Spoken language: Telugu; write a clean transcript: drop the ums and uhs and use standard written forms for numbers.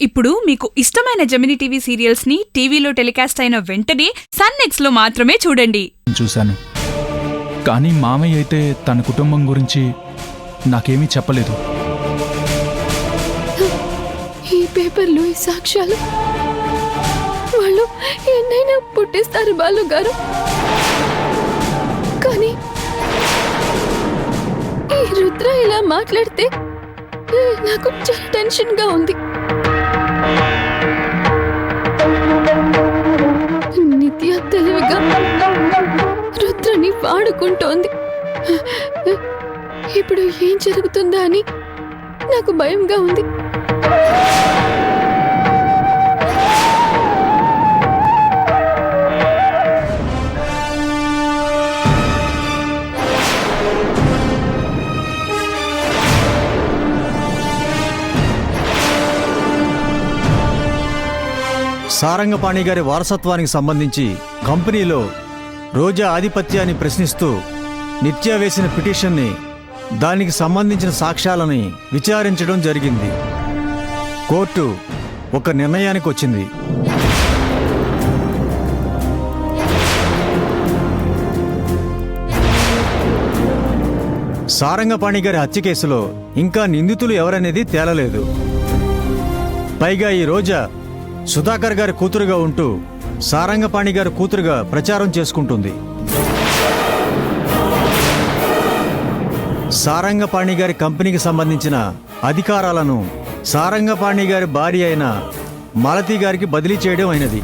ఇప్పుడు మీకు ఇష్టమైన జెమినీ టీవీ సీరియల్స్ ని టీవీలో టెలికాస్ట్ అయిన వెంటనే సన్ నెక్స్ట్ లో మాత్రమే చూడండి. చూశాను, కానీ మామయ్య అయితే తన కుటుంబం గురించి నాకేమీ చెప్పలేదు. ఈ పేపర్లో ఈ సాక్ష్యాలు వాళ్ళు ఎన్నైనా పుట్టిస్తారు బాలు గారు, కానీ ఈ రుద్ర ఇలా మాట్లాడితే నాకు చాలా టెన్షన్ గా ఉంది. నిత్య తెలివిగా రుద్రని వాడుకుంటోంది. ఇప్పుడు ఏం జరుగుతుందా అని నాకు భయంగా ఉంది. సారంగపాణి గారి వారసత్వానికి సంబంధించి కంపెనీలో రోజా ఆధిపత్యాన్ని ప్రశ్నిస్తూ నిత్య వేసిన పిటిషన్ని, దానికి సంబంధించిన సాక్ష్యాలని విచారించడం జరిగింది. కోర్టు ఒక నిర్ణయానికి వచ్చింది. సారంగపాణి గారి హత్య కేసులో ఇంకా నిందితులు ఎవరనేది తేలలేదు. పైగా ఈ రోజా సుధాకర్ గారి కూతురుగా ఉంటూ సారంగపాణి గారి కూతురుగా ప్రచారం చేసుకుంటుంది. సారంగపాణి గారి కంపెనీకి సంబంధించిన అధికారాలను సారంగపాణి గారి భార్య అయిన మాలతి గారికి బదిలీ చేయడం అయినది.